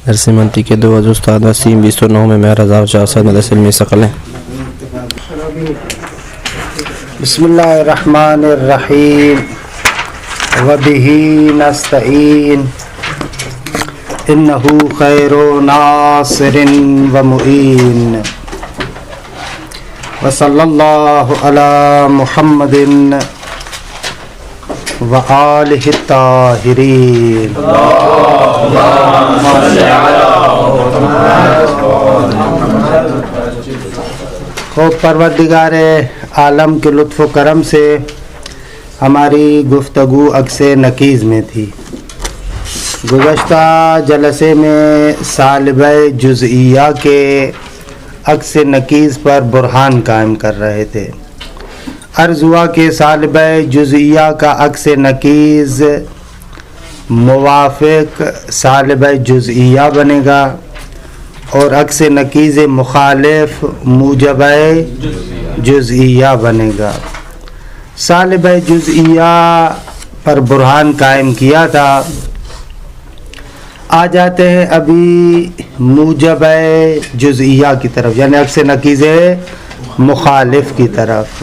درس منطق کے دو وجہ استاد وسیم 209 میں مہر 1400 مدرسہ علمی ثقلیں. بسم اللہ الرحمن الرحیم وبہ نستعین انہ خیر ناصر ومعین وصلی اللہ علی محمد وآلہ الطاہرین. خوب پروردگار عالم کے لطف و کرم سے ہماری گفتگو عکس نکیز میں تھی. گزشتہ جلسے میں سالبہ جزئیہ کے عکس نکیز پر برہان قائم کر رہے تھے. عرض ہوا کہ سالبہ جزئیہ کا عکس نکیز موافق سالبہ جزئیہ بنے گا اور عکس نکیز مخالف موجبہ جزئیہ بنے گا. سالبہ جزئیہ پر برہان قائم کیا تھا. آ جاتے ہیں ابھی موجبہ جزئیہ کی طرف، یعنی عکس نکیز مخالف کی طرف.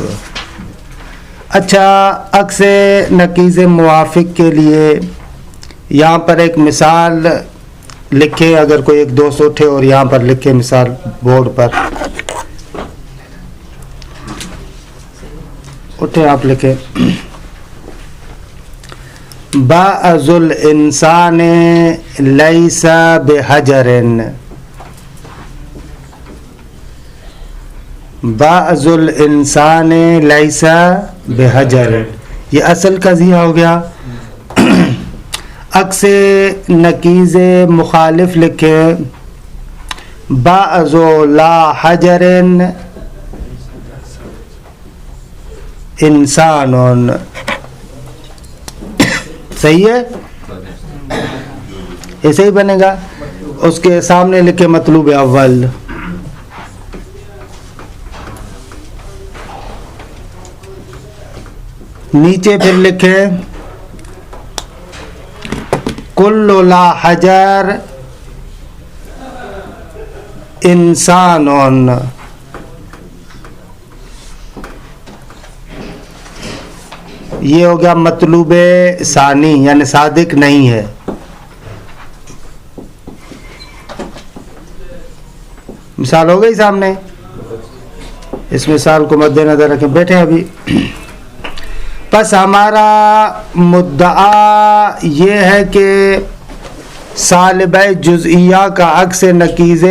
اچھا، عکس نکیز موافق کے لیے یہاں پر ایک مثال لکھے. اگر کوئی ایک دوست اٹھے اور یہاں پر لکھے مثال بورڈ پر. اٹھے آپ لکھے. بعض الانسان لیس بحجر، بعض الانسان لیس بحجر، یہ اصل قضیہ ہو گیا. عکس نکیز مخالف لکھے بعض لا حجر انسان. صحیح ہے، ایسے ہی بنے گا. اس کے سامنے لکھے مطلوب اول. نیچے پھر لکھے کل لا حجر انسان. یہ ہو گیا مطلوب ثانی، یعنی صادق نہیں ہے. مثال ہو گئی سامنے. اس مثال کو مد نظر رکھیں. بیٹھے ابھی. بس ہمارا مدعا یہ ہے کہ سالبہ جزئیہ کا عکس نکیز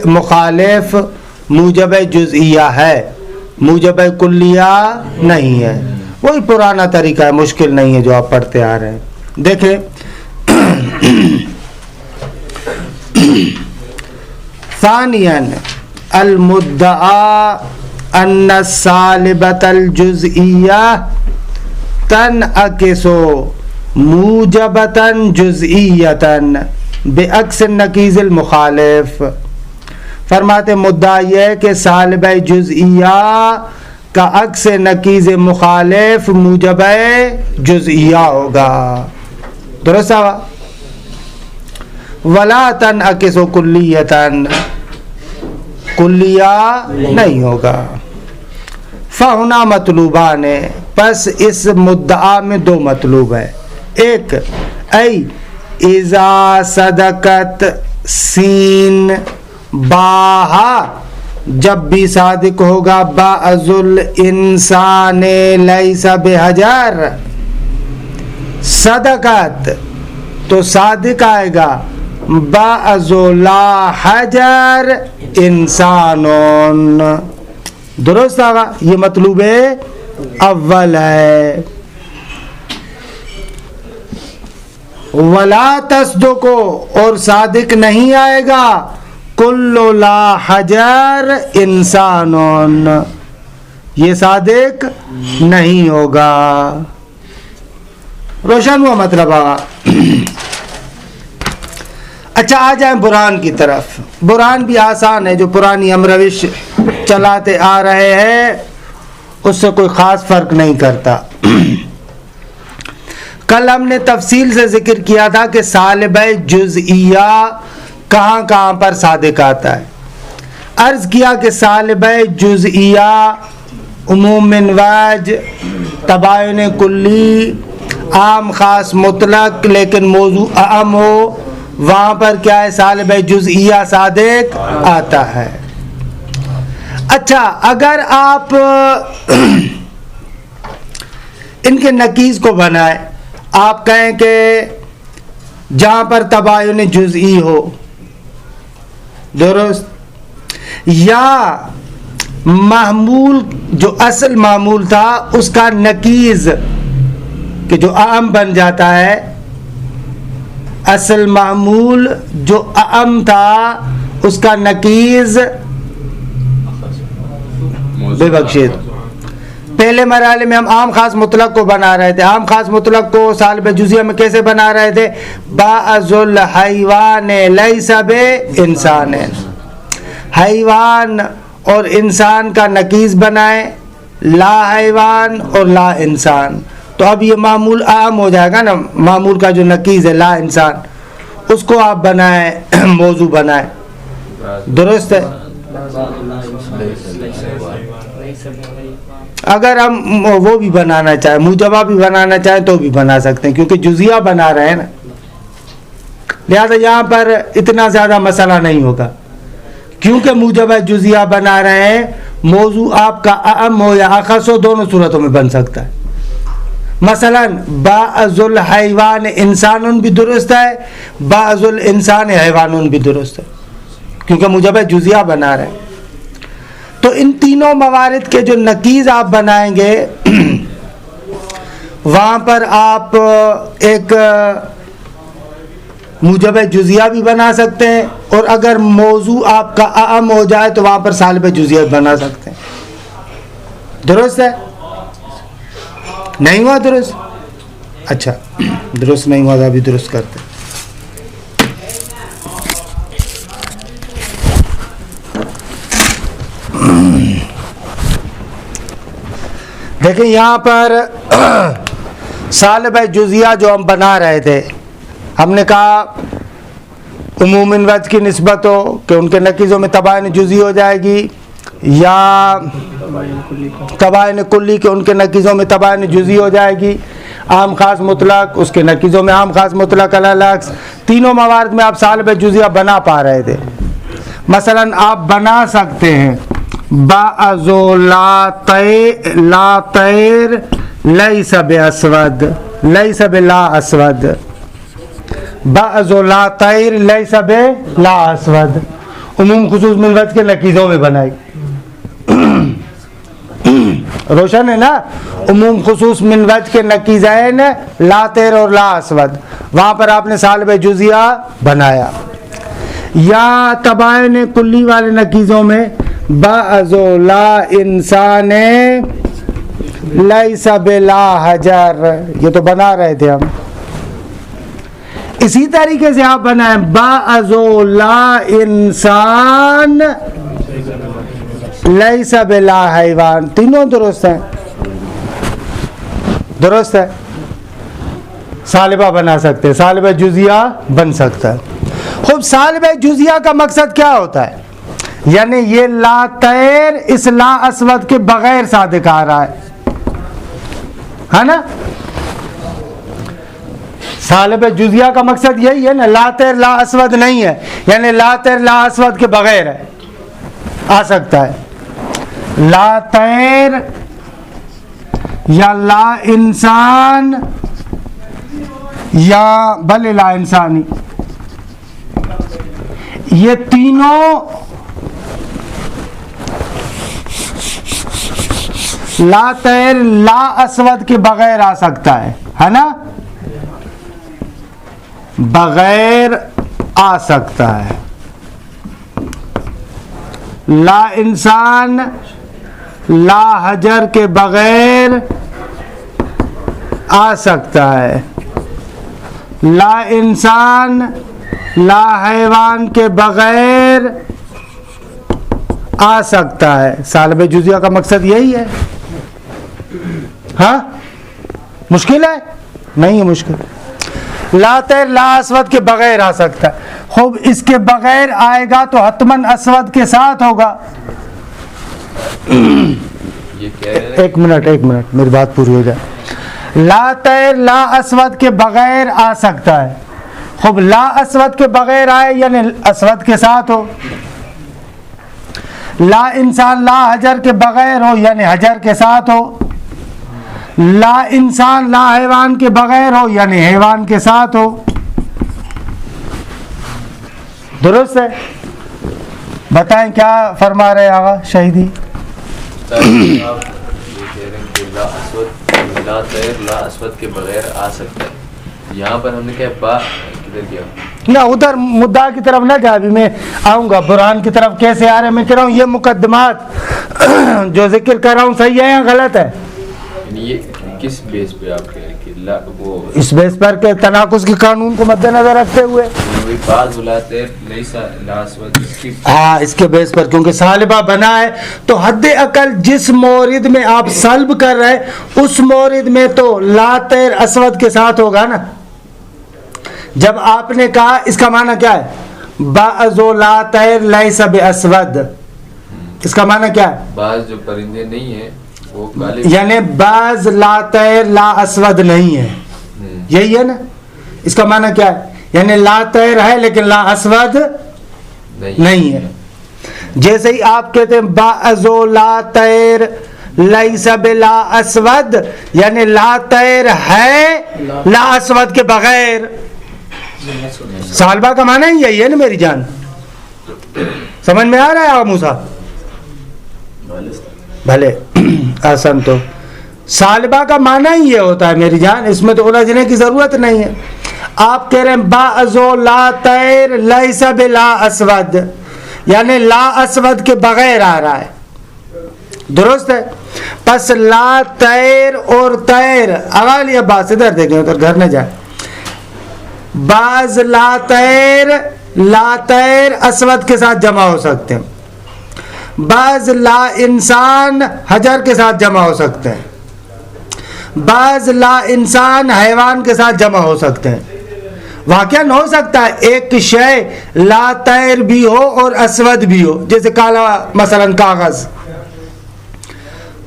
مخالف موجب جزئیہ ہے، موجب کلیہ نہیں ہے. وہی پرانا طریقہ ہے، مشکل نہیں ہے جو آپ پڑھتے آ رہے ہیں. دیکھیں ثانیاً المدعا ان السالبۃ الجزئیہ تنعکس موجبۃ جزئیۃ بعکس النکیز المخالف. فرماتے مدعا یہ ہے کہ سالبہ جزئیہ کا عکس نکیز مخالف موجبہ جزئیہ ہوگا. درست ہوا. ولا تنعکس کلیۃ، کلیہ نہیں ہوگا. فہنا مطلوبان، پس اس مدعا میں دو مطلوب ہے. ایک ای اذا صدقت سین باہا، جب بھی صادق ہوگا بعض الانسان لیس بحجر. صدقت تو صادق آئے گا بعض لا حجر انسان. درست آگا. یہ مطلوب اول ہے. ولا تصدقو، اور صادق نہیں آئے گا کل لا حجر انسان، یہ صادق نہیں ہوگا. روشن ہوا مطلب آگا. اچھا، آ جائیں برہان کی طرف. برہان بھی آسان ہے، جو پرانی ہم روش چلاتے آ رہے ہیں اس سے کوئی خاص فرق نہیں کرتا. کل ہم نے تفصیل سے ذکر کیا تھا کہ سالب جزئیہ کہاں کہاں پر صادق آتا ہے. عرض کیا کہ سالب جزئیہ عموم من وجہ، تباین کلی، عام خاص مطلق، لیکن موضوع اعم ہو، وہاں پر کیا ہے؟ سالب جزئیہ صادق آتا ہے. اچھا، اگر آپ ان کے نقیض کو بنائیں، آپ کہیں کہ جہاں پر تباین جزئی ہو، درست، یا معمول جو اصل معمول تھا اس کا نقیض کہ جو اعم بن جاتا ہے، اصل معمول جو اعم تھا اس کا نقیض بے بخشید. پہلے مرحلے میں ہم عام خاص مطلق کو بنا رہے تھے. عام خاص مطلق کو سالب جزئیہ میں کیسے بنا رہے تھے؟ بعض الحیوان لیس بانسان، حیوان اور انسان کا نقیض بنائیں، لا حیوان اور لا انسان. تو اب یہ معمول عام ہو جائے گا نا، معمول کا جو نقیض ہے لا انسان، اس کو آپ بنائیں موضوع بنائیں. درست ہے؟ اگر ہم وہ بھی بنانا چاہیں، موجبہ بھی بنانا چاہیں تو بھی بنا سکتے ہیں، کیونکہ جزیہ بنا رہے ہیں نا، لہذا یہاں پر اتنا زیادہ مسئلہ نہیں ہوگا. کیونکہ موجبہ جزیہ بنا رہے ہیں، موضوع آپ کا اعم ہو یا اخص ہو، دونوں صورتوں میں بن سکتا ہے. مثلا بعض الحیوان انسان بھی درست ہے، بعض الانسان حیوان بھی درست ہے، کیونکہ موجبہ جزیہ بنا رہے ہیں. تو ان تینوں موارد کے جو نقیض آپ بنائیں گے وہاں پر آپ ایک موجب جزیہ بھی بنا سکتے ہیں، اور اگر موضوع آپ کا اعم ہو جائے تو وہاں پر سالب جزیہ بنا سکتے ہیں. درست ہے؟ نہیں ہوا درست؟ اچھا، درست نہیں ہوا تو ابھی درست کرتے ہیں. دیکھیں یہاں پر سالب جزیہ جو ہم بنا رہے تھے، ہم نے کہا عموم من وجہ کی نسبت ہو کہ ان کے نقیضوں میں تباین جزئی ہو جائے گی، یا تباین کلی کے ان کے نقیضوں میں تباین جزئی ہو جائے گی، عام خاص مطلق اس کے نقیضوں میں عام خاص مطلق الگ. تینوں موارد میں آپ سالب جزیہ بنا پا رہے تھے. مثلا آپ بنا سکتے ہیں بعض لا طیر لیس باسود، لیس بلا اسود، بعض لا طیر لیس بلا اسود، عموم خصوص من وجہ کے نقیضوں میں بنائی. روشن ہے نا؟ عموم خصوص من وجہ کے نقیضین لا طیر اور لا اسود، وہاں پر آپ نے سالب جزیہ بنایا. یا تباین کلی والے نقیضوں میں بعض لا انسان لیس بلا حجر، یہ تو بنا رہے تھے ہم. اسی طریقے سے آپ بنائیں بعض لا انسان لیس بلا حیوان، تینوں درست ہیں. درست ہے؟ سالبہ بنا سکتے ہیں، سالبہ جزیہ بن سکتا ہے. خوب، سالبہ جزیہ کا مقصد کیا ہوتا ہے؟ یعنی یہ لا طیر اس لا اسود کے بغیر صادق آ رہا ہے نا؟ سالب جزیہ کا مقصد یہی ہے نا، لا طیر لا اسود نہیں ہے، یعنی لا طیر لا اسود کے بغیر ہے، آ سکتا ہے. لا طیر یا لا انسان یا بھلے لا انسانی، یہ تینوں لا طیر لا اسود کے بغیر آ سکتا ہے نا؟ بغیر آ سکتا ہے. لا انسان لا حجر کے بغیر آ سکتا ہے. لا انسان لا حیوان کے بغیر آ سکتا ہے. سالب جزیہ کا مقصد یہی ہے. ہاں، مشکل ہے؟ نہیں ہے مشکل. لا تیر لا اسود کے بغیر آ سکتا ہے. خوب اس کے بغیر آئے گا تو حتماً اسود کے ساتھ ہوگا. ایک منٹ میری بات پوری ہو جائے. لا تیر لا اسود کے بغیر آ سکتا ہے. خوب لا اسود کے بغیر آئے یعنی اسود کے ساتھ ہو. لا انسان لا حجر کے بغیر ہو یعنی حجر کے ساتھ ہو. لا انسان لا حیوان کے بغیر ہو یعنی حیوان کے ساتھ ہو. درست ہے؟ بتائیں کیا فرما رہے آغا شہیدی؟ لا تیر لا اسود کے بغیر آ سکتا ہے. یہاں پر ہم نے کیا با کدھر کیا نہ ادھر مدعا کی طرف نہ جا. ابھی میں آؤں گا برہان کی طرف کیسے آ رہے ہیں. میں کہہ رہا ہوں یہ مقدمات جو ذکر کر رہا ہوں صحیح ہے یا غلط ہے؟ یعنی یہ کس بیس پہ آپ کہہ رہے ہیں کہ وہ اس بیس پر کہ تناقض کے قانون کو مد نظر رکھتے ہوئے بعض لا تیر لیسا لا اسود ہاں اس کے بیس پر کیونکہ سالبہ بنا ہے تو حد اقل جس مورد میں آپ سلب کر رہے اس مورد میں تو لا تیر اسود کے ساتھ ہوگا نا. جب آپ نے کہا اس کا معنی کیا ہے بعض لا تیر لیس باسود, اس کا معنی کیا ہے؟ بعض جو پرندے نہیں ہیں وہ کالے یعنی بعض لا تیر لا اسود نہیں ہے. یہی ہے نا. اس کا معنی کیا ہے؟ یعنی لا تیر ہے لیکن لا اسود نہیں ہے. جیسے ہی آپ کہتے ہیں بعض لا تیر لیس بلا اسود یعنی لا تیر ہے لا اسود کے بغیر. سالبہ کا معنی ہی یہی ہے نا میری جان. سمجھ میں آ رہا ہے آپ موسیٰ؟ بھلے آسان. تو سالبہ کا معنی ہی یہ ہوتا ہے میری جان. اس میں تو الجھنے کی ضرورت نہیں ہے. آپ کہہ رہے ہیں بعض لا تیر لیس بلا اسود یعنی لا اسود کے بغیر آ رہا ہے. درست ہے؟ پس لا تیر اور تیر اوالی عباس ادھر دیکھیں ادھر گھر نہ جائے. بعض لا تیر اسود کے ساتھ جمع ہو سکتے ہیں. بعض لا انسان حجر کے ساتھ جمع ہو سکتے ہیں. بعض لا انسان حیوان کے ساتھ جمع ہو سکتے ہیں. واقعاً ہو سکتا ہے ایک شے لا تیر بھی ہو اور اسود بھی ہو. جیسے کالا مثلا کاغذ,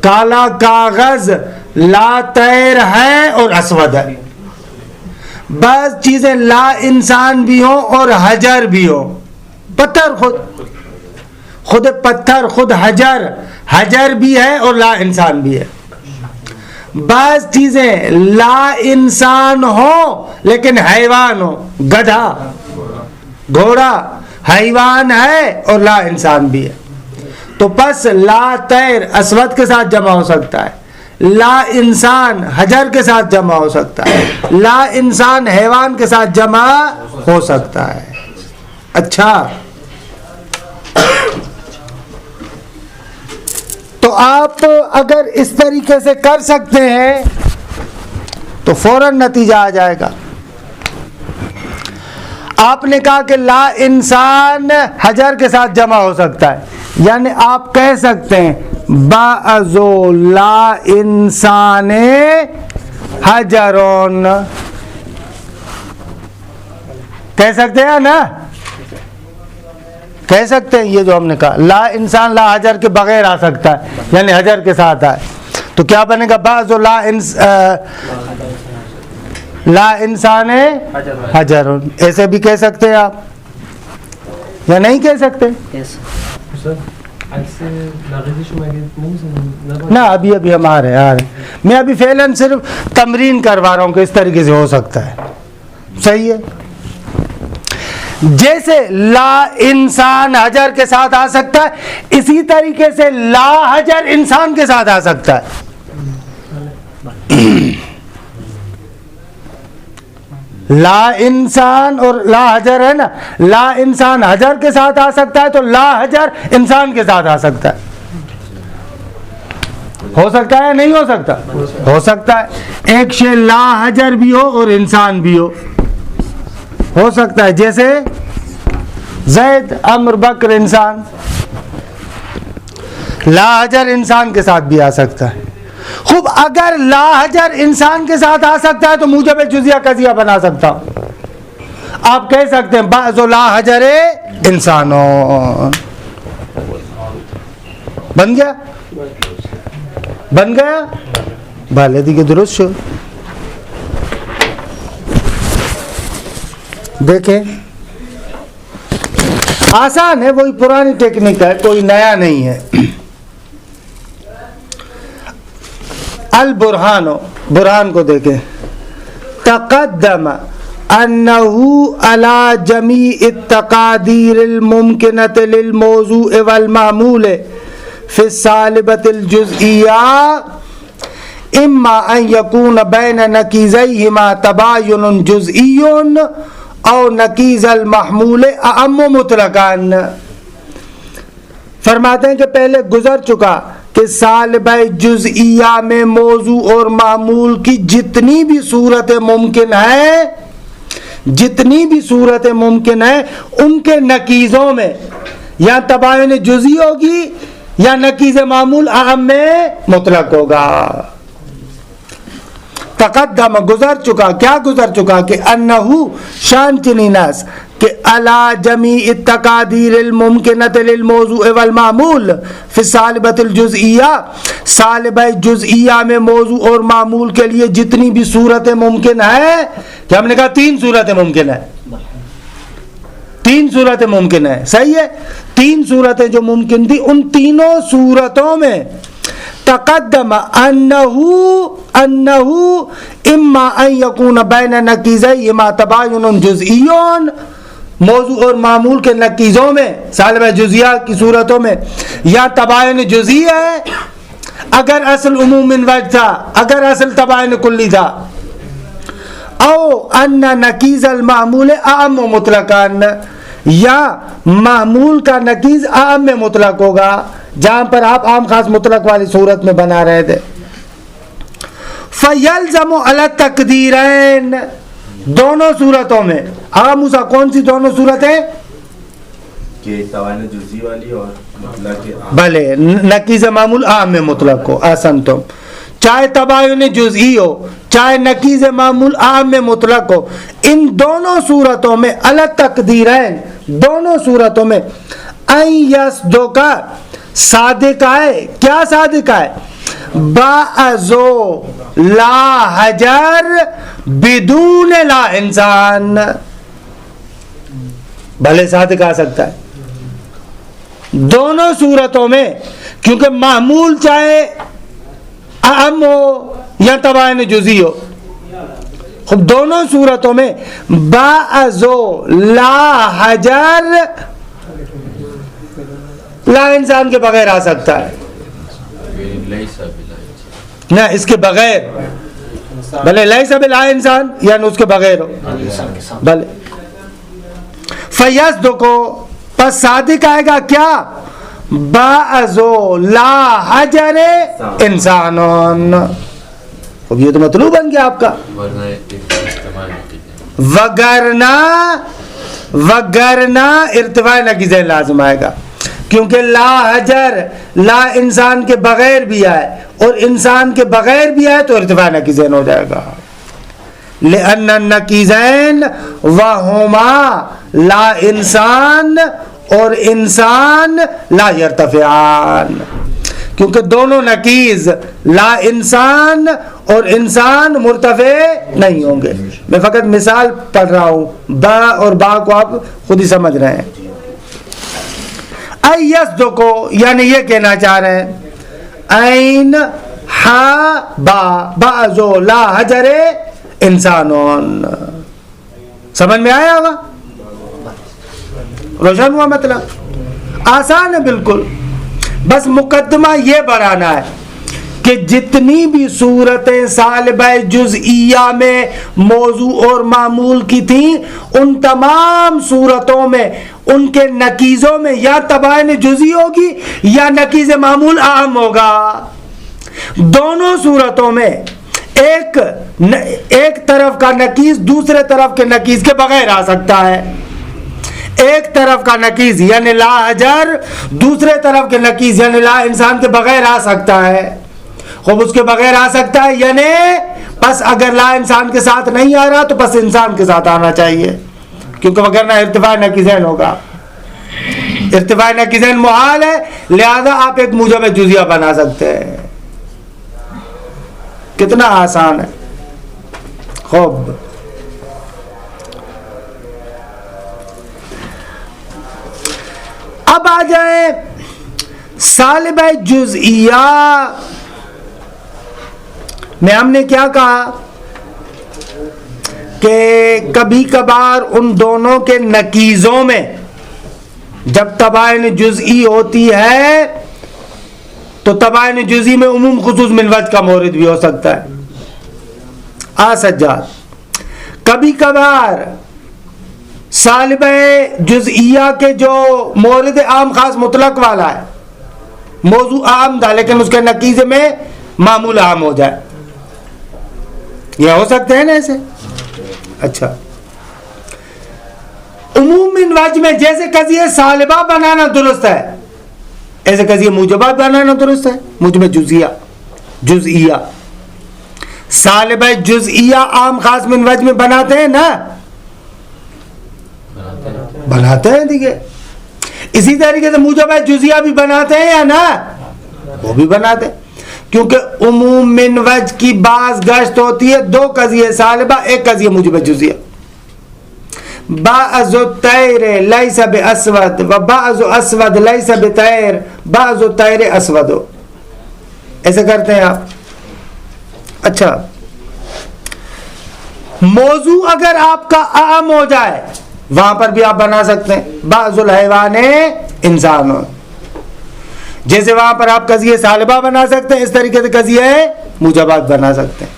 کالا کاغذ لا تیر ہے اور اسود ہے. بعض چیزیں لا انسان بھی ہو اور حجر بھی ہو. پتھر خود پتھر خود حجر بھی ہے اور لا انسان بھی ہے. بعض چیزیں لا انسان ہو لیکن حیوان ہو. گدھا گھوڑا حیوان ہے اور لا انسان بھی ہے. تو پس لا تیر اسود کے ساتھ جمع ہو سکتا ہے, لا انسان حجر کے ساتھ جمع ہو سکتا ہے, لا انسان حیوان کے ساتھ جمع ہو سکتا ہے. اچھا تو آپ اگر اس طریقے سے کر سکتے ہیں تو فوراً نتیجہ آ جائے گا. آپ نے کہا کہ لا انسان حجر کے ساتھ جمع ہو سکتا ہے یعنی آپ کہہ سکتے ہیں بعض لا انسان حجرون. کہہ سکتے ہیں نا, کہہ سکتے ہیں. یہ جو ہم نے کہا لا انسان لا حجر کے بغیر آ سکتا ہے یعنی حجر کے ساتھ آئے تو کیا بنے گا بعض لا انسان حجر. ایسے بھی کہہ سکتے ہیں آپ یا نہیں کہہ سکتے؟ نہ ابھی ہم آ رہے ہیں. میں ابھی فعلاً صرف تمرین کروا رہا ہوں کہ اس طریقے سے ہو سکتا ہے. صحیح ہے. جیسے لا انسان حجر کے ساتھ آ سکتا ہے اسی طریقے سے لا حجر انسان کے ساتھ آ سکتا ہے. لا انسان اور لا حجر ہے نا, لا انسان حجر کے ساتھ آ سکتا ہے تو لا حجر انسان کے ساتھ آ سکتا ہے. ہو سکتا ہے نہیں ہو سکتا؟ ہو سکتا ہے. ایک شے لا حجر بھی ہو اور انسان بھی ہو سکتا ہے. جیسے زید عمر بکر انسان, لا حجر انسان کے ساتھ بھی آ سکتا ہے. خوب اگر لا حجر انسان کے ساتھ آ سکتا ہے تو موجب جزیہ قضیہ بنا سکتا ہوں. آپ کہہ سکتے ہیں بعض لا حجر انسانوں. بن گیا بھلے دی کے درست شو. دیکھیں آسان ہے, وہی پرانی ٹیکنیک ہے, کوئی نیا نہیں ہے. البرہان, برہان کو دیکھیں. تقدم انه على جميع التقادير الممكنة للموضوع والمعمول في السالبة الجزئية اما ان يكون بين نقيضيهما تباين جزئي او نقیض المحمول اعم مطلقاً. فرماتے ہیں کہ پہلے گزر چکا کہ سالبہ جزئیہ میں موضوع اور معمول کی جتنی بھی صورتیں ممکن ہیں ان کے نقیضوں میں یا تباین جزئی ہوگی یا نقیض معمول اعم میں مطلق ہوگا. تقدم گزر چکا, کیا گزر چکا کہ انہو شان چنیناس کہ علی جمیع التقادیر الممکنۃ للموضوع والمعمول فی السالبۃ الجزئیہ, سالبہ جزئیہ میں موضوع اور معمول کے لیے جتنی بھی صورتیں ممکن ہیں, کہ ہم نے کہا 3 صورتیں ممکن ہیں, 3 صورتیں ممکن ہیں, صحیح ہے. 3 صورتیں جو ممکن تھی ان تینوں صورتوں میں تقدم انہو اما ان یکون بین نقیضیہما تباین جزئی, موضوع اور معمول کے نقیضوں میں سالبہ جزیہ کی صورتوں میں یا تباین جزئی ہے اگر اصل عموم من وجہ تھا, اگر اصل تباین کلی تھا, او ان نقیض المعمول اعم مطلقاً, یا معمول کا نقیض اعم میں مطلق ہوگا جہاں پر آپ عام خاص مطلق والی صورت میں بنا رہے تھے. فَيَلْزَمُ عَلَى التَّقْدِيرَيْن, دونوں صورتوں میں. آغا موسیٰ کون سی دونوں صورتیں؟ کہ توان جزئی والی اور مطلق عام. بھلے نقیض معمول عام میں مطلق ہو, احسنتم. چاہے تباین جزئی ہو چاہے نقیض معمول عام میں مطلق ہو, ان دونوں صورتوں میں علی التقدیرین, دونوں صورتوں میں ان یصدق صادق ہے. کیا صادق ہے؟ بعضو لا حجر بدون لا انسان. بھلے صادق آ سکتا ہے دونوں صورتوں میں, کیونکہ معمول چاہے اعم ہو یا تباین جزئی ہو, خب دونوں صورتوں میں بعضو لا حجر لا انسان کے بغیر آ سکتا ہے. نہ اس کے بغیر, بھلے لیس بلا انسان یعنی اس کے بغیر ہو, بھلے. فیصدق کو پس صادق آئے گا کیا؟ بعضو لا حجر انسانون. اب یہ تو مطلوب بن گیا آپ کا. وگرنا ارتفاع نقیضین لازم آئے گا, کیونکہ لا حجر لا انسان کے بغیر بھی آئے اور انسان کے بغیر بھی آئے تو ارتفاع نقیضین ہو جائے گا. لأن النقیضین وہما لا انسان اور انسان لا یرتفعان, کیونکہ دونوں نقیض لا انسان اور انسان مرتفع نہیں ہوں گے. میں فقط مثال پڑھ رہا ہوں, با اور با کو آپ خود ہی سمجھ رہے ہیں. ایصدق کو یعنی یہ کہنا چاہ رہے ہیں این ہا با بعضو لا حجر انسانون. سمجھ میں آیا ہوگا؟ روشن ہوا مطلب؟ آسان ہے بالکل. بس مقدمہ یہ بڑھانا ہے کہ جتنی بھی صورتیں سالبہ جزئیہ میں موضوع اور معمول کی تھیں ان تمام صورتوں میں ان کے نقیضوں میں یا تباین جزئی ہوگی یا نقیض معمول عام ہوگا. دونوں صورتوں میں ایک طرف کا نقیض دوسرے طرف کے نقیض کے بغیر آ سکتا ہے. ایک طرف کا نقیض یعنی لا حجر دوسرے طرف کے نقیض یعنی لا انسان کے بغیر آ سکتا ہے. خوب اس کے بغیر آ سکتا ہے یا نہیں؟ پس اگر لا انسان کے ساتھ نہیں آ رہا تو پس انسان کے ساتھ آنا چاہیے، کیونکہ وغیرہ ارتفاع نقیضین ہوگا، ارتفاع نقیضین محال ہے، لہذا آپ ایک موجب جزیہ بنا سکتے ہیں. کتنا آسان ہے. خوب اب آ جائیں سالبہ جزئیہ میں. ہم نے کیا کہا کہ کبھی کبھار ان دونوں کے نقیضوں میں جب تباین جزئی ہوتی ہے تو تباین جزئی میں عموم خصوص من وجہ کا مورد بھی ہو سکتا ہے. سجاد کبھی کبھار سالبہ جزئیہ کے جو مورد عام خاص مطلق والا ہے، موضوع عام تھا لیکن اس کے نقیض میں معمول عام ہو جائے، یہ ہو سکتے ہیں نا ایسے. اچھا عموم من وجہ میں جیسے قضیہ سالبہ بنانا درست ہے، ایسے قضیہ موجبہ بنانا درست ہے. موجب جزئیہ سالبہ جزئیہ عام خاص من وجہ میں بناتے ہیں نا، بناتے ہیں دیکھیں. اسی طریقے سے موجبہ جزئیہ بھی بناتے ہیں یا نا، وہ بھی بناتے ہیں، کیونکہ عموم من وجہ کی بعض گشت ہوتی ہے. دو قضیہ سالبہ، ایک قضیہ موجبہ جزئیہ. بعض الطیر لیس باسود و بعض اسود لیس بطیر بعض الطیر اسود، ایسے کرتے ہیں آپ. اچھا موضوع اگر آپ کا عام ہو جائے وہاں پر بھی آپ بنا سکتے ہیں. بعض الحیوان انسان، جیسے وہاں پر آپ قضیہ سالبہ بنا سکتے ہیں، اس طریقے سے قضیہ موجبات بنا سکتے ہیں.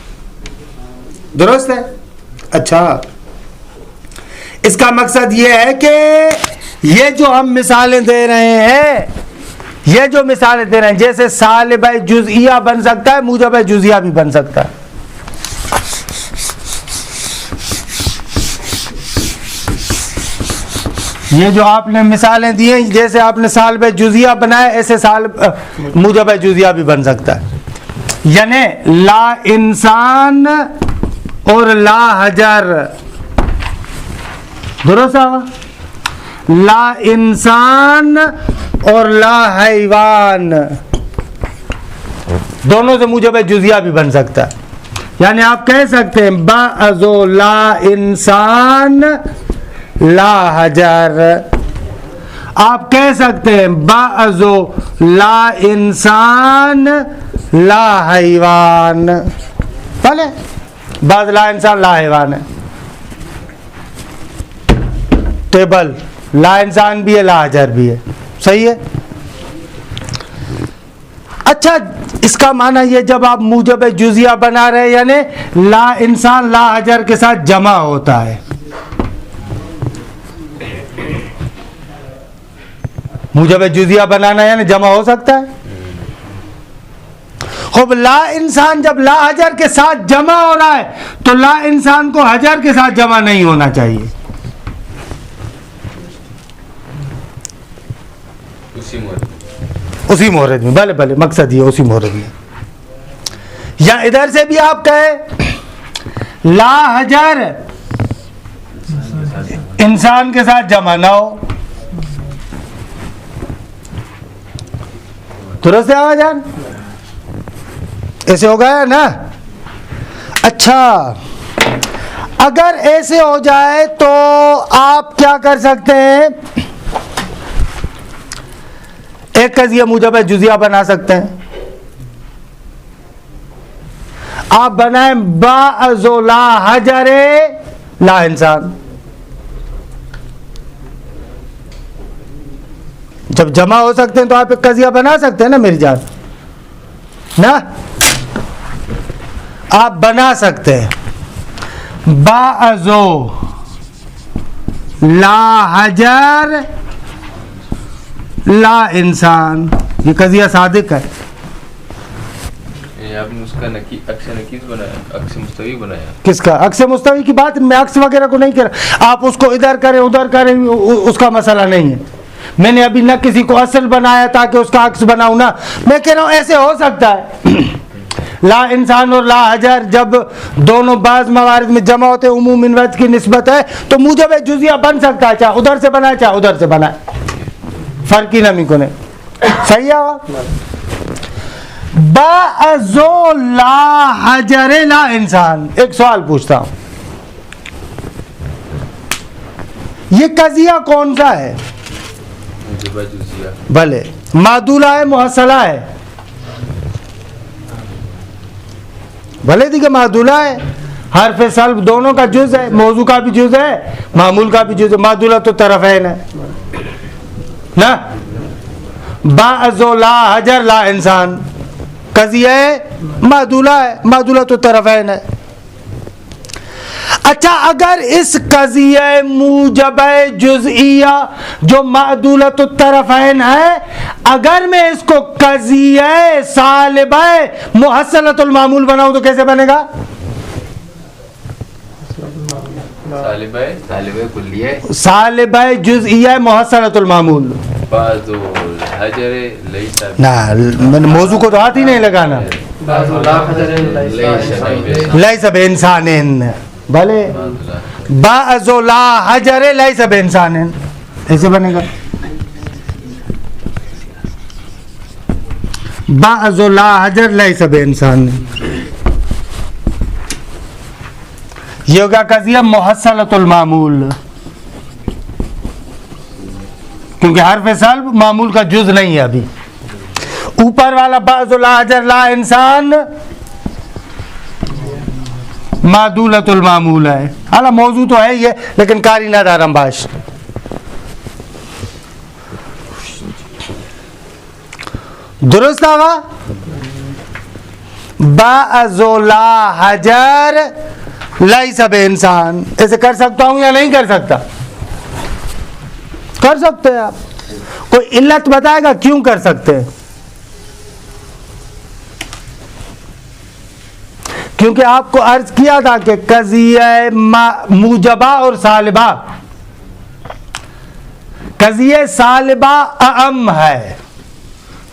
درست ہے. اچھا اس کا مقصد یہ ہے کہ یہ جو ہم مثالیں دے رہے ہیں، یہ جو مثالیں دے رہے ہیں، جیسے سالبہ جزئیہ بن سکتا ہے، موجبہ جزئیہ بھی بن سکتا ہے. یہ جو آپ نے مثالیں دی ہیں، جیسے آپ نے سالبہ جزئیہ بنایا، ایسے موجبہ جزئیہ بھی بن سکتا ہے. یعنی لا انسان اور لا حجر، درست ہوا. لا انسان اور لا حیوان دونوں سے موجب جزیہ بھی بن سکتا ہے. یعنی آپ کہہ سکتے ہیں بعض لا انسان لا حجر، آپ کہہ سکتے ہیں بعض لا انسان لا حیوان. بھلے بعض لا انسان لا حیوان ہے، ٹیبل لا انسان بھی ہے لا حجر بھی ہے، صحیح ہے. اچھا اس کا معنی یہ جب آپ موجب جزیہ بنا رہے یعنی لا انسان لا حجر کے ساتھ جمع ہوتا ہے. موجب جزیہ بنانا یعنی جمع ہو سکتا ہے. خوب لا انسان جب لا حجر کے ساتھ جمع ہو رہا ہے تو لا انسان کو حجر کے ساتھ جمع نہیں ہونا چاہیے. اسی مورد میں، بھلے بھلے مقصد یہ اسی مورد میں. یا ادھر سے بھی آپ کہے لا حجر انسان کے ساتھ جمع نہ ہو. درست ہے آواز جان؟ ایسے ہو گیا نا. اچھا اگر ایسے ہو جائے تو آپ کیا کر سکتے ہیں؟ ایک قضیہ موجب جزیہ بنا سکتے ہیں. آپ بنائیں بعض لا حجر لا انسان. جب جمع ہو سکتے ہیں تو آپ ایک قضیہ بنا سکتے ہیں نا میری جان نا. آپ بنا سکتے ہیں بعض لا حجر لا انسان. یہ قضیہ صادق ہے. آپ نے اس کا عکس نقیض بنایا، عکس مستوی بنایا. کس کا عکس مستوی کی بات میں عکس وغیرہ کو نہیں کہہ رہا. آپ اس کو ادھر کریں ادھر کریں اس کا مسئلہ نہیں ہے. میں نے ابھی نہ کسی کو اصل بنایا تاکہ اس کا عکس بناؤں، نہ میں کہہ رہا ہوں ایسے ہو سکتا ہے. لا انسان اور لا حجر جب دونوں بعض موارد میں جمع ہوتے عموم وجہ کی نسبت ہے تو موجب جزیہ بن سکتا ہے، چاہے ادھر سے بنائے چاہے ادھر سے بنائے، فرق ہی نمی کونے. صحیح ہے. بعضو لا حجر لا انسان. ایک سوال پوچھتا ہوں، یہ قضیہ کون سا ہے؟ موجبہ جزیہ. بھلے معدولہ ہے محصلہ ہے؟ بھلے دی کہ معدولہ ہے، حرف سلب دونوں کا جز ہے، موضوع کا بھی جز ہے معمول کا بھی جز ہے. معدولہ تو طرفین ہے نا. بعض لا حجر لا انسان قضیہ معدولہ ہے، معدولہ تو طرفین ہے. اچھا اگر اس قضیہ موجبہ جزئیہ جو معدولۃ الطرفین ہے، اگر میں اس کو قضیہ سالبہ محصلۃ المعمول بناؤں تو کیسے بنے گا؟ سالبہ کلیہ سالبہ جزئیہ محصلۃ المعمول. بعض الحجر لیس نہ موضوع کو تو ہاتھ ہی نہیں لگانا. لیس بانسان بھلے بعض لا حجر لیس بانسان ایسے بنے گا. بعض لا حجر لیس بانسان یہ ہوگا قضیہ محصلۃ المعمول، کیونکہ حرف سلب معمول کا جز نہیں ہے ابھی. اوپر والا بعض لا حجر لا انسان معدولۃ المعمول ہے. حالا موضوع تو ہے یہ لیکن کاری نہ دارم باش. درست آگا. بعض لا حجر لیس بانسان ایسے کر سکتا ہوں یا نہیں کر سکتا؟ کر سکتے ہیں. آپ کوئی علت بتائے گا کیوں کر سکتے ہیں؟ کیونکہ آپ کو عرض کیا تھا کہ قضیہ موجبہ اور سالبہ، قضیہ سالبہ اعم ہے،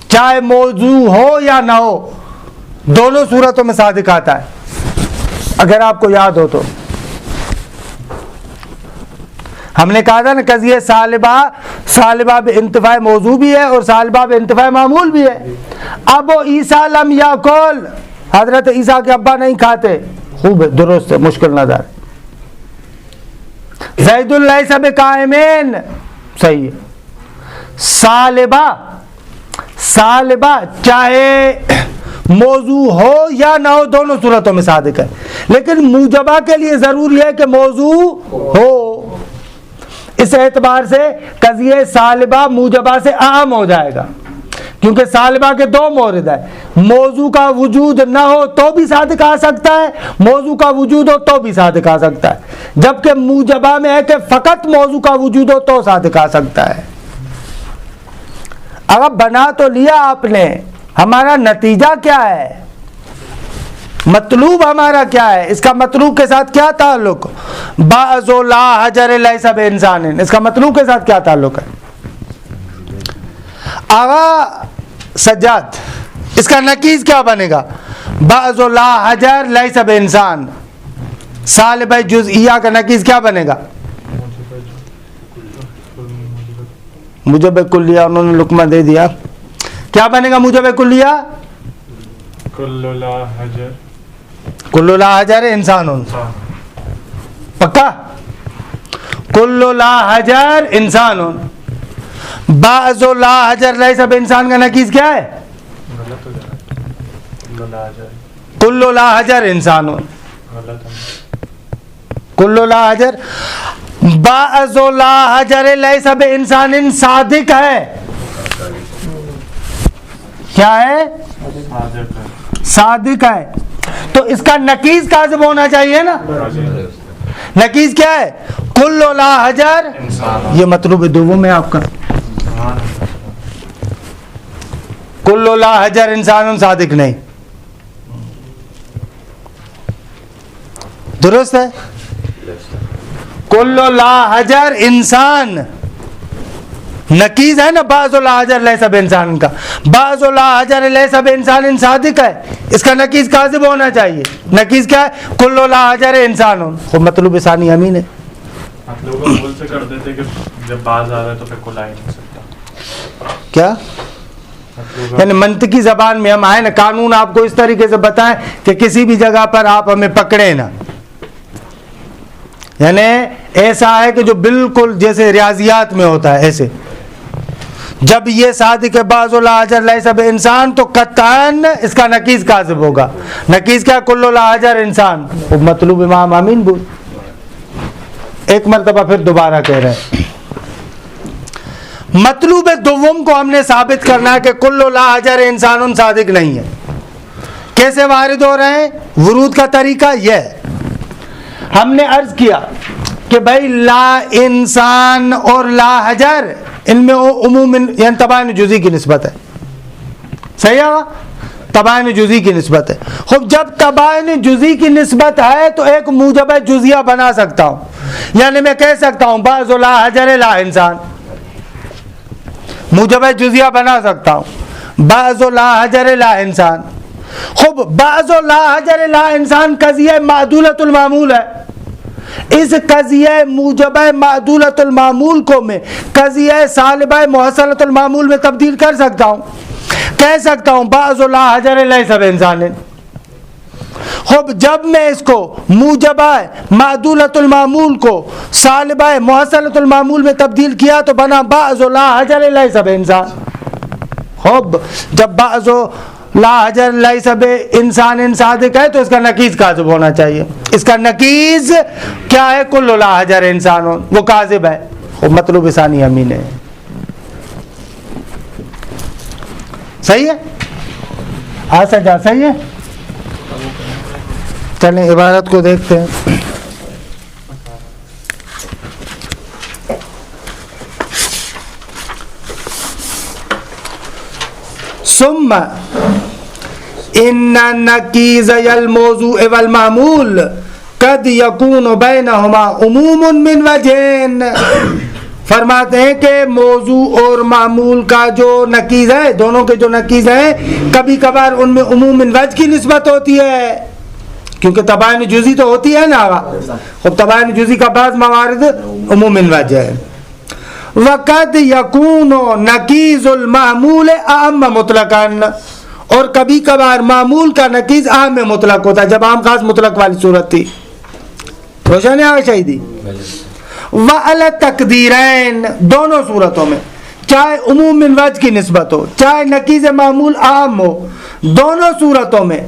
چاہے موضوع ہو یا نہ ہو دونوں صورتوں میں صادق آتا ہے. اگر آپ کو یاد ہو تو ہم نے کہا تھا نا قضیہ سالبہ بے انتفاع موضوع بھی ہے اور سالبہ بے انتفاع معمول بھی ہے. ابو عیسیٰ لم یاکل، حضرت عیسیٰ کے ابا نہیں کھاتے. خوب ہے، درست ہے، مشکل نہ دار. زید لیس بقائمین صحیح ہے. سالبہ چاہے موضوع ہو یا نہ ہو دونوں صورتوں میں صادق ہے، لیکن موجبہ کے لیے ضروری ہے کہ موضوع ہو. اس اعتبار سے قضیہ سالبہ موجبہ سے اعم ہو جائے گا، کیونکہ سالبہ کے دو مورد ہیں. موضوع کا وجود نہ ہو تو بھی صادق آ سکتا ہے، موضوع کا وجود ہو تو بھی صادق آ سکتا ہے. جبکہ موجبہ میں ہے کہ فقط موضوع کا وجود ہو تو صادق آ سکتا ہے. اب بنا تو لیا آپ نے، ہمارا نتیجہ کیا ہے؟ مطلوب ہمارا کیا ہے؟ اس کا مطلوب کے ساتھ کیا تعلق؟ بعض لا حجر لیس بانسان، اس کا مطلوب کے ساتھ کیا تعلق ہے؟ آغا سجاد اس کا نقیض کیا بنے گا؟ بعض لا حجر لیس بانسان. سالبہ جزئیہ کا نقیض کیا بنے گا؟ موجب کلیہ انہوں نے لقمہ دے دیا. کیا بنے گا موجب کلیہ؟ کل لا حجر انسان. پکا؟ کل لا حجر انسان. بعض لا حجر لیس بانسان کا نقیض کیا ہے؟ کل لا حجر انسان. کل لا حجر. بعض لا حجر لیس بانسان صادق ہے. کیا ہے؟ صادق ہے. تو اس کا نقیض کاذب ہونا چاہیے نا. نقیض کیا ہے؟ کل لا حجر. یہ مطلوب دوم ہے آپ کا. کل لا حجر انسان صادق نہیں. درست ہے؟ کل لا حجر انسان نقیز ہے نا بعض لا حجر لیس بانسان کا، بعض لا حجر لیس بانسان صادق ہے، اس کا نقیز کاذب ہونا چاہیے. نقیز کیا ہے؟ کل لا حجر انسان. خب مطلوب ثانی امین ہے. آپ لوگ بول سے کر دیتے کہ جب بعض آ رہا ہے تو پھر کل آ ہی نہیں سکتا. کیا یعنی منطقی زبان میں ہم آئے نا، قانون آپ کو اس طریقے سے بتائیں کہ کسی بھی جگہ پر آپ ہمیں پکڑے نا. یعنی ایسا ہے کہ جو بالکل جیسے ریاضیات میں ہوتا ہے ایسے، جب یہ صادق بعض لا حجر لیس بانسان تو قطعاً اس کا نقیز کاذب ہوگا. نقیز کیا؟ کل لا حجر انسان. مطلوب امام آمین بول. ایک مرتبہ پھر دوبارہ کہہ رہے ہیں، مطلوب دوم کو ہم نے ثابت کرنا ہے کہ کل لا حجر انسان صادق نہیں ہے. کیسے وارد ہو رہے ہیں؟ ورود کا طریقہ یہ ہے، ہم نے عرض کیا کہ بھائی لا انسان اور لا حجر ان میں عموم یعنی تباین جزئی کی نسبت ہے. صحیح ہے؟ تباین جزئی کی نسبت ہے. خب جب تباین جزئی کی نسبت ہے تو ایک موجب جزیہ بنا سکتا ہوں. یعنی میں کہہ سکتا ہوں بعض لا حجر لا انسان، موجب جزیہ بنا سکتا ہوں بعض لا حجر لا انسان. خب بعض لا حجر لا انسان قضیہ معدولۃ المعمول ہے. اس قضیہ موجبہ معدولۃ المعمول کو میں قضیہ سالبہ محصلۃ المعمول میں تبدیل کر سکتا ہوں. کہہ سکتا ہوں بعض لا حجر لیس بانسان. خب جب میں اس کو موجبہ معدولۃ المعمول کو سالبہ محصلۃ المعمول میں تبدیل کیا تو بنا بعض لا حجر لیس بانسان. خب جب بعض لا حجر لیس بانسان صادق ہے تو اس کا نقیز کاذب ہونا چاہیے. اس کا نقیز کیا ہے؟ کل لا حجر انسان، وہ کاذب ہے. وہ مطلوب ثانی امین ہے. صحیح ہے؟ سجا صحیح ہے. چلیں عبارت کو دیکھتے ہیں. ثم ان النقیض الموضوع والمعمول قد یکون بینہما عموم من وجہین. فرماتے ہیں کہ موضوع اور معمول کا جو نقیض ہے، دونوں کے جو نقیض ہیں، کبھی کبھار ان میں عموم من وجہ کی نسبت ہوتی ہے، کیونکہ تباین جزئی تو ہوتی ہے نا. خب تباین جزئی کا بعض موارد عموم من وجہ ہے. وقد یکون نقیض المعمول اعم مطلقا، اور کبھی کبھار معمول کا نقیض عام مطلق ہوتا ہے، جب عام خاص مطلق والی صورت تھی. روشن ہے شہیدی. وعلی تقدیرین، دونوں صورتوں میں چاہے عموم من وجہ کی نسبت ہو چاہے نقیض معمول عام ہو، دونوں صورتوں میں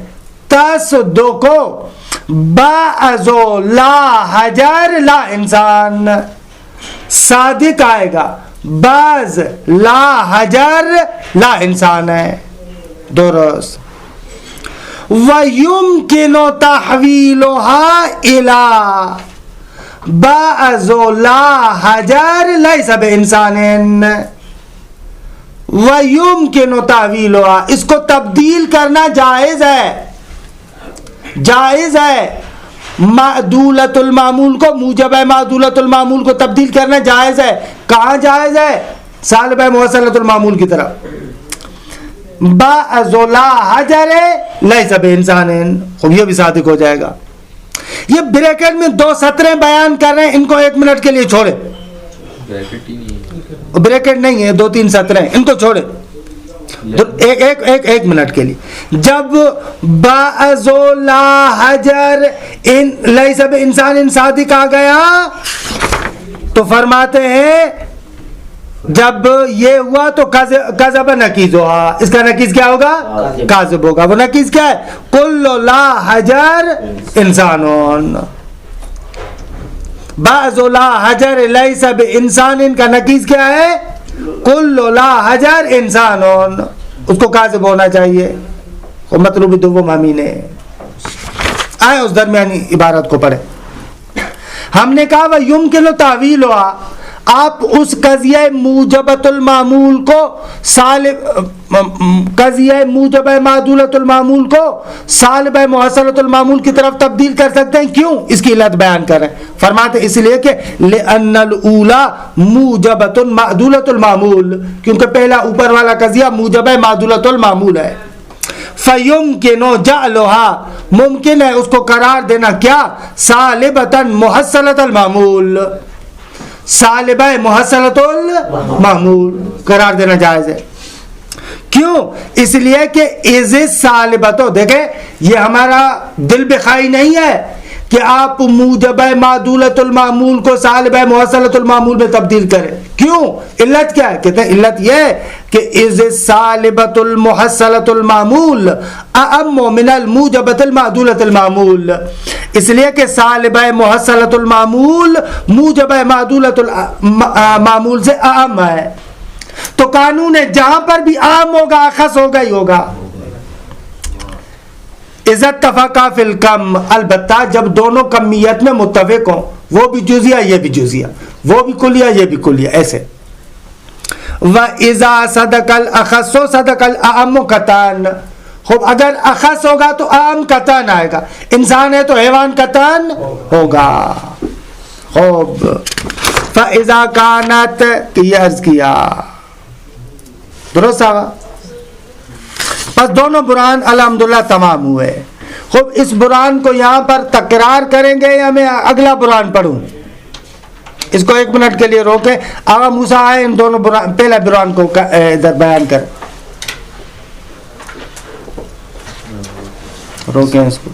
تصدق بعض لا حجر لا انسان، صادق آئے گا بعض لا حجر لا انسان ہے. درست. وَيُمْكِنُ تَحْوِيلُهَا إِلَى بعض لا حجر ليس بإنسان. وَيُمْكِنُ تَحْوِيلُهَا، اس کو تبدیل کرنا جائز ہے، جائز ہے. معدولۃ المعمول کو موجبہ معدولۃ المعمول کو تبدیل کرنا جائز ہے. کہاں جائز ہے؟ سالبہ محصلۃ المعمول کی طرف. بعض لا حجر لیس بانسان، خوب یہ بھی صادق ہو جائے گا. یہ بریکٹ میں دو سطریں بیان کر رہے ہیں، ان کو ایک منٹ کے لیے چھوڑے. بریکٹ نہیں ہے، دو تین سطریں، ان کو چھوڑے ایک منٹ کے لیے. جب بعض لا حجر لیس بانسان صادق آ گیا تو فرماتے ہیں جب یہ ہوا تو کذب نقیض ہوا، اس کا نقیض کیا ہوگا؟ کاذب ہوگا. وہ نقیض کیا ہے؟ کل لا حجر انسان. بعض لا حجر لیس بانسان کا نقیض کیا ہے؟ کل لا حجر انسان، اس کو کاذب ہونا چاہیے. مطلوب دوم امین ہے. آئے اس درمیانی عبارت کو پڑھیں. ہم نے کہا وہ یمکن تاویل ہوا، آپ اس قضیہ موجبۃ المعمول کو قضیہ موجب معدولۃ المعمول کو سالب محصلۃ المعمول کی طرف تبدیل کر سکتے ہیں. کیوں؟ اس کی علت بیان کریں. فرماتے اس لیے کہ لأن الاولی موجبۃ معدولۃ المعمول، کیونکہ پہلا اوپر والا قضیہ موجب معدولۃ المعمول ہے. فیمکن جعلها، ممکن ہے اس کو قرار دینا کیا؟ سالبۃ محصلۃ المعمول، سالبہ محصلۃ المعمول قرار دینا جائز ہے. کیوں؟ اس لیے کہ از سالبتو، دیکھیں یہ ہمارا دل بخائی نہیں ہے کہ آپ موجب معدولۃ المعمول کو سالبہ محصلۃ المعمول میں تبدیل کریں. کیوں؟ علت کیا ہے؟ کہتے ہیں علت یہ ہے کہ از سالبۃ المحصلۃ المعمول اعم من الموجبۃ المعدولۃ المعمول، اس لیے کہ سالبہ محصلۃ المعمول موجبہ معدولۃ المعمول سے اعم ہے. تو قانون ہے جہاں پر بھی عام ہوگا اخص ہوگا ہی ہوگا. اذا اتفقا فی الکم، البتہ جب دونوں کمیت میں متفق ہوں، وہ بھی جزیہ یہ بھی جزیہ، وہ بھی کلیہ یہ بھی کلیہ، ایسے. وَإِذَا صَدَقَ الْأَخَصُّ صَدَقَ الْأَعَمُّ قطعاً، خوب اگر اخص ہوگا تو عام قطعاً آئے گا. انسان ہے تو حیوان قطعاً ہوگا. خوب فَإِذَا كَانَتْ، کہ یہ عرض کیا درست آگا. بس دونوں برہان الحمدللہ تمام ہوئے. خوب اس برہان کو یہاں پر تکرار کریں گے یا میں اگلا برہان پڑھوں؟ اس کو 1 منٹ کے لیے روکیں. آقا موسیٰ آئے ان دونوں برہان، پہلا برہان کو ادھر بیان کر، روکیں اس کو.